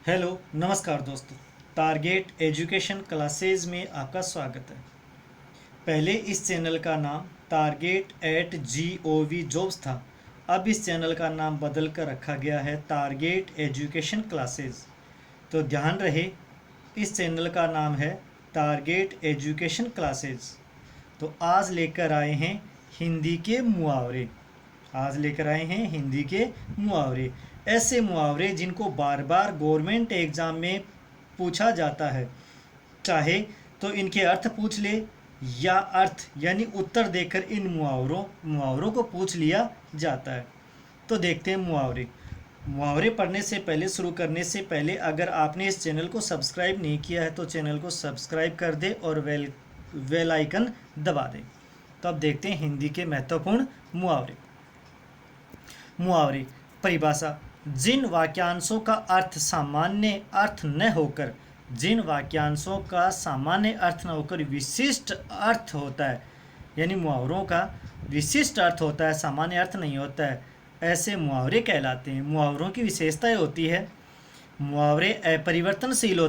Hello नमस्कार दोस्तों। Target education classes में आपका स्वागत है। पहले इस चैनल का नाम target@gov जॉब्स था। अब इस चैनल का नाम बदल कर रखा गया है टारगेट एजुकेशन क्लासेस। तो ध्यान रहे, इस चैनल का नाम है टारगेट एजुकेशन क्लासेस। तो आज लेकर आए हैं हिंदी के मुहावरे। आज लेकर आए हैं हिंदी के मुहावरे। ऐसे मुहावरे जिनको बार बार गवर्नमेंट एग्ज़ाम में पूछा जाता है। चाहे तो इनके अर्थ पूछ ले या अर्थ यानी उत्तर देकर इन मुहावरों को पूछ लिया जाता है। तो देखते हैं मुहावरे। मुहावरे पढ़ने से पहले, शुरू करने से पहले, अगर आपने इस चैनल को सब्सक्राइब नहीं किया है तो चैनल को सब्सक्राइब कर दे और बेल आइकन दबा दें। तो अब देखते हैं हिंदी के महत्वपूर्ण मुहावरे। मुहावरे परिभाषा: जिन वाक्यांशों का अर्थ सामान्य अर्थ न होकर विशिष्ट अर्थ होता है, यानी मुहावरों का विशिष्ट अर्थ होता है, सामान्य अर्थ नहीं होता है, ऐसे मुहावरे कहलाते हैं। मुहावरों की विशेषताएं होती है। मुहावरे अपरिवर्तनशील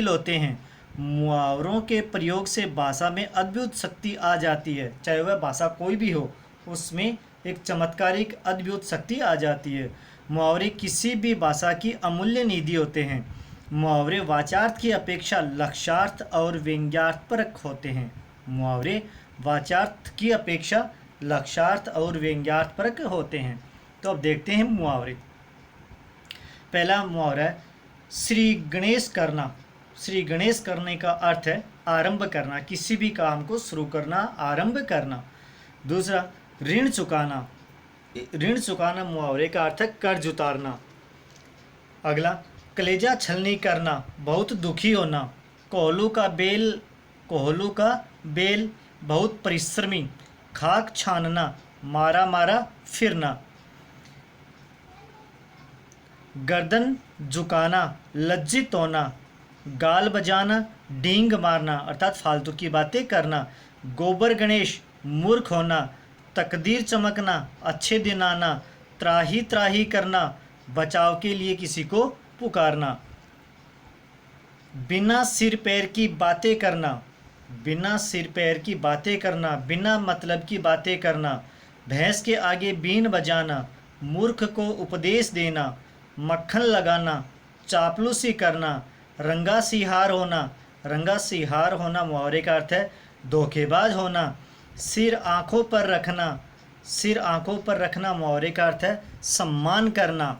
होते हैं। मुहावरों के प्रयोग से भाषा में अद्भुत शक्ति आ जाती है। चाहे वह भाषा कोई भी हो, उसमें एक चमत्कारिक अद्भुत शक्ति आ जाती है। मुहावरे किसी भी भाषा की अमूल्य निधि होते हैं। मुहावरे वाचार्थ की अपेक्षा लक्ष्यार्थ और व्यंग्यार्थपरक होते हैं। मुहावरे वाचार्थ की अपेक्षा लक्ष्यार्थ और व्यंग्यार्थपरक होते हैं। तो अब देखते हैं मुहावरे। पहला मुहावरा है श्री गणेश करना। श्री गणेश करने का अर्थ है आरंभ करना, किसी भी काम को शुरू करना, आरंभ करना। दूसरा ऋण चुकाना। ऋण चुकाना मुहावरे का अर्थ है कर्ज उतारना। अगला कलेजा छलनी करना, बहुत दुखी होना। कोहलू का बेल बहुत परिश्रमी। खाक छानना, मारा मारा फिरना। गर्दन झुकाना, लज्जित होना। गाल बजाना, डींग मारना अर्थात फालतू की बातें करना। गोबर गणेश, मूर्ख होना। तकदीर चमकना, अच्छे दिन आना। त्राही त्राही करना, बचाव के लिए किसी को पुकारना। बिना सिर पैर की बातें करना। बिना सिर पैर की बातें करना, बिना मतलब की बातें करना। भैंस के आगे बीन बजाना, मूर्ख को उपदेश देना। मक्खन लगाना, चापलूसी करना। रंगा सिहार होना। रंगा सिहार होना मुहावरे का अर्थ है धोखेबाज होना। सिर आंखों पर रखना। सिर आंखों पर रखना मुहावरे का अर्थ है सम्मान करना।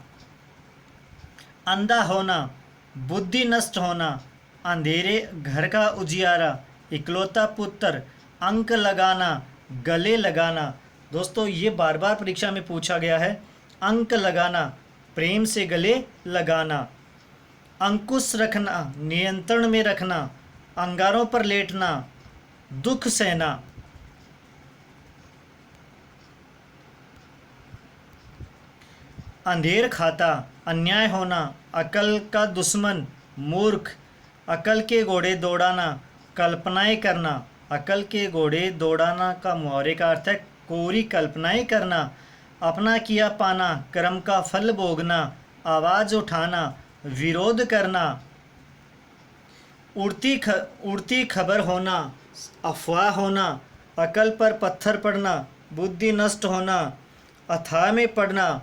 अंधा होना, बुद्धि नष्ट होना। अंधेरे घर का उजियारा, इकलौता पुत्र। अंक लगाना, गले लगाना। दोस्तों ये बार बार परीक्षा में पूछा गया है। अंक लगाना, प्रेम से गले लगाना। अंकुश रखना, नियंत्रण में रखना। अंगारों पर लेटना, दुख सहना। अंधेर खाता, अन्याय होना। अकल का दुश्मन, मूर्ख। अकल के घोड़े दौड़ाना, कल्पनाएं करना। अकल के घोड़े दौड़ाना का मुहावरे का अर्थ है कोरी कल्पनाएं करना। अपना किया पाना, कर्म का फल भोगना। आवाज़ उठाना, विरोध करना। उड़ती खबर होना, अफवाह होना। अकल पर पत्थर पड़ना, बुद्धि नष्ट होना। अथाह में पड़ना।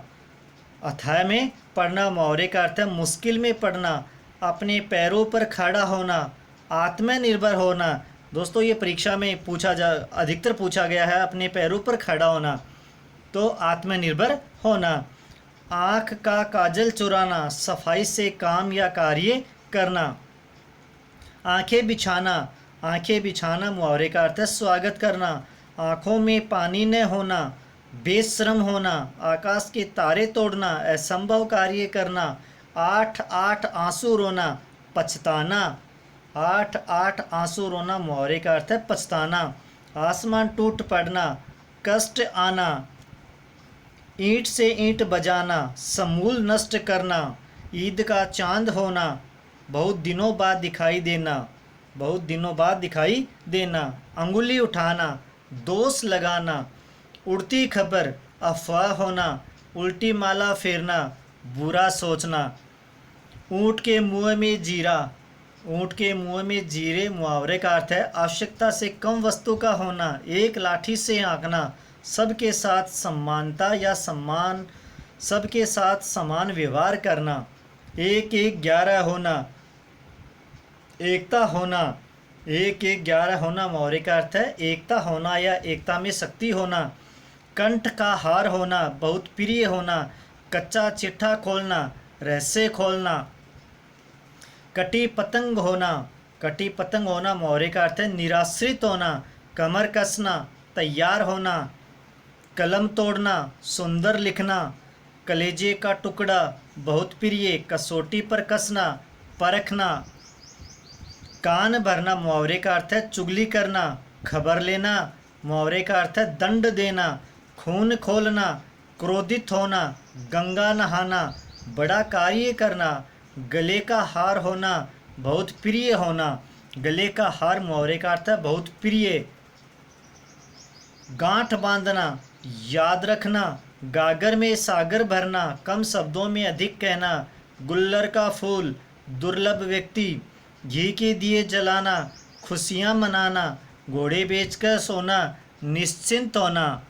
अथाह में पड़ना मुहावरे का अर्थ है मुश्किल में पड़ना। अपने पैरों पर खड़ा होना, आत्मनिर्भर होना। दोस्तों ये परीक्षा में अधिकतर पूछा गया है अपने पैरों पर खड़ा होना, तो आत्मनिर्भर होना। आँख का काजल चुराना, सफाई से काम या कार्य करना। आंखें बिछाना मुहावरे का अर्थ है स्वागत करना। आँखों में पानी न होना, बेशर्म होना। आकाश के तारे तोड़ना, असंभव कार्य करना। 8 आंसू रोना, पछताना। 8 आंसू रोना मुहावरे का अर्थ है पछताना। आसमान टूट पड़ना, कष्ट आना। ईंट से ईंट बजाना, समूल नष्ट करना। ईद का चांद होना, बहुत दिनों बाद दिखाई देना। अंगुली उठाना, दोष लगाना। उड़ती खबर, अफवाह होना। उल्टी माला फेरना, बुरा सोचना। ऊँट के मुंह में जीरा, ऊँट के मुंह में जीरे मुहावरे का अर्थ है आवश्यकता से कम वस्तु का होना, एक लाठी से आंकना, सबके साथ समानता या सम्मान, सबके साथ समान व्यवहार करना। एक एक 11 होना, एकता होना। एक एक 11 होना मुहावरे का अर्थ है एकता होना या एकता में शक्ति होना। कंठ का हार होना, बहुत प्रिय होना, कच्चा चिट्ठा खोलना, रहस्य खोलना। कटी पतंग होना, कटी पतंग होना मुहावरे का अर्थ है निराश्रित होना, कमर कसना, तैयार होना। कलम तोड़ना, सुंदर लिखना, कलेजे का टुकड़ा, बहुत प्रिय, कसौटी पर कसना, परखना। कान भरना मुहावरे का अर्थ है चुगली करना, खबर लेना मुहावरे का अर्थ है दंड देना। खून खोलना, क्रोधित होना, गंगा नहाना, बड़ा कार्य करना। गले का हार होना, बहुत प्रिय होना, गले का हार मुहावरे का अर्थ है बहुत प्रिय। गांठ बांधना, याद रखना, गागर में सागर भरना, कम शब्दों में अधिक कहना। गुल्लर का फूल, दुर्लभ व्यक्ति, घी के दिए जलाना, खुशियां मनाना, घोड़े बेचकर सोना, निश्चिंत होना।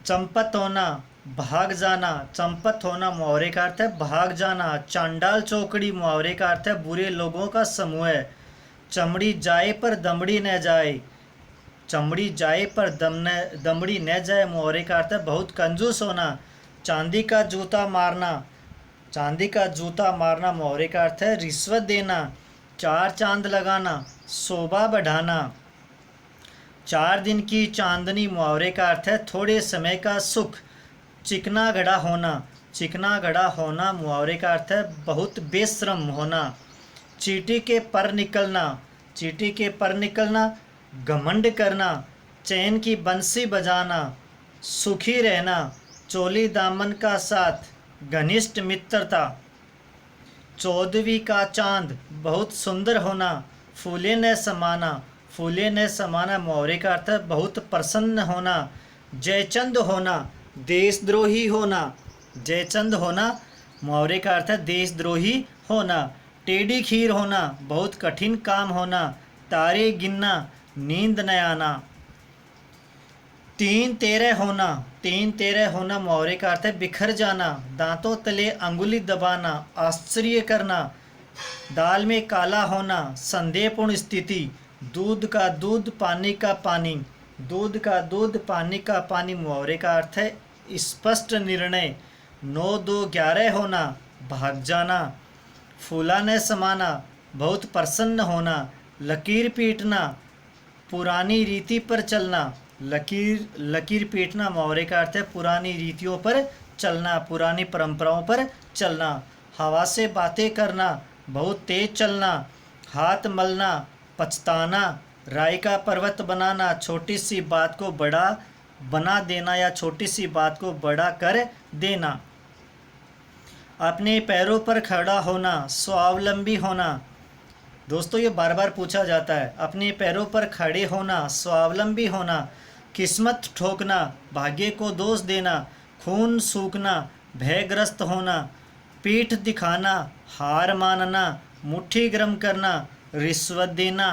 चंपत होना, भाग जाना, चंपत होना मुहावरे का अर्थ है भाग जाना। चांडाल चौकड़ी मुहावरे का अर्थ है बुरे लोगों का समूह है। चमड़ी जाए पर दमड़ी न जाए, चमड़ी जाए पर दमड़ी न जाए मुहावरे का अर्थ है बहुत कंजूस होना। चांदी का जूता मारना, चांदी का जूता मारना मुहावरे का अर्थ है रिश्वत देना। चार चांद लगाना, शोभा बढ़ाना। 4 दिन की चांदनी मुहावरे का अर्थ है थोड़े समय का सुख। चिकना घड़ा होना, चिकना घड़ा होना मुहावरे का अर्थ है बहुत बेशर्म होना। चींटी के पर निकलना, चींटी के पर निकलना, घमंड करना। चैन की बंसी बजाना, सुखी रहना। चोली दामन का साथ, घनिष्ठ मित्रता। 14वीं का चांद, बहुत सुंदर होना। फूले न समाना, फूले न समाना मुहावरे का अर्थ है बहुत प्रसन्न होना। जयचंद होना, देशद्रोही होना, जयचंद होना मुहावरे का अर्थ है देशद्रोही होना। टेढ़ी खीर होना, बहुत कठिन काम होना। तारे गिनना, नींद न आना। 3 तेरह होना, 3 तेरह होना मुहावरे का अर्थ है बिखर जाना। दांतों तले अंगुली दबाना, आश्चर्य करना। दाल में काला होना, संदेहपूर्ण स्थिति। दूध का दूध, पानी का पानी, दूध का दूध, पानी का पानी मुहावरे का अर्थ है स्पष्ट निर्णय। 9 2 11 होना, भाग जाना। फूला न समाना, बहुत प्रसन्न होना। लकीर पीटना, पुरानी रीति पर चलना। लकीर पीटना मुहावरे का अर्थ है पुरानी रीतियों पर चलना, पुरानी परंपराओं पर चलना। हवा से बातें करना, बहुत तेज चलना। हाथ मलना, पछताना। राई का पर्वत बनाना, छोटी सी बात को बड़ा बना देना या छोटी सी बात को बड़ा कर देना। अपने पैरों पर खड़ा होना, स्वावलंबी होना। दोस्तों ये बार बार पूछा जाता है। अपने पैरों पर खड़े होना, स्वावलंबी होना। किस्मत ठोकना, भाग्य को दोष देना। खून सूखना, भयग्रस्त होना। पीठ दिखाना, हार मानना। मुट्ठी गर्म करना, रिश्वत देना।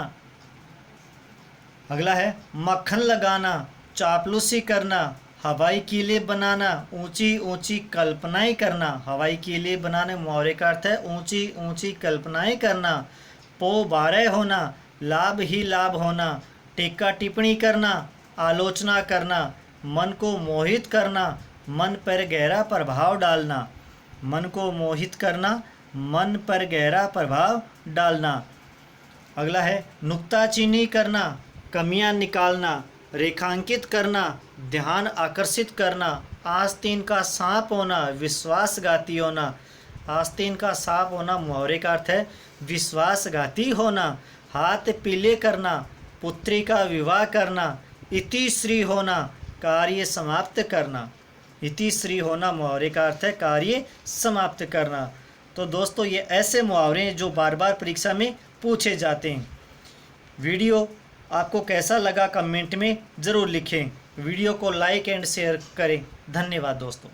अगला है मक्खन लगाना, चापलूसी करना। हवाई कीले बनाना, ऊंची ऊंची कल्पनाएं करना। हवाई कीले बनाने मुहावरे का अर्थ है ऊंची ऊंची कल्पनाएं करना। पो 12 होना, लाभ ही लाभ होना। टीका टिप्पणी करना, आलोचना करना। मन को मोहित करना, मन पर गहरा प्रभाव डालना। मन को मोहित करना, मन पर गहरा प्रभाव डालना। अगला है नुक्ताचीनी करना, कमियां निकालना। रेखांकित करना, ध्यान आकर्षित करना। आस्तीन का सांप होना, विश्वासघाती होना। आस्तीन का सांप होना मुहावरे का अर्थ है विश्वासघाती होना। हाथ पीले करना, पुत्री का विवाह करना। इति श्री होना, कार्य समाप्त करना। इति श्री होना मुहावरे का अर्थ है कार्य समाप्त करना। तो दोस्तों ये ऐसे मुहावरे हैं जो बार बार परीक्षा में पूछे जाते हैं। वीडियो आपको कैसा लगा कमेंट में ज़रूर लिखें। वीडियो को लाइक एंड शेयर करें। धन्यवाद दोस्तों।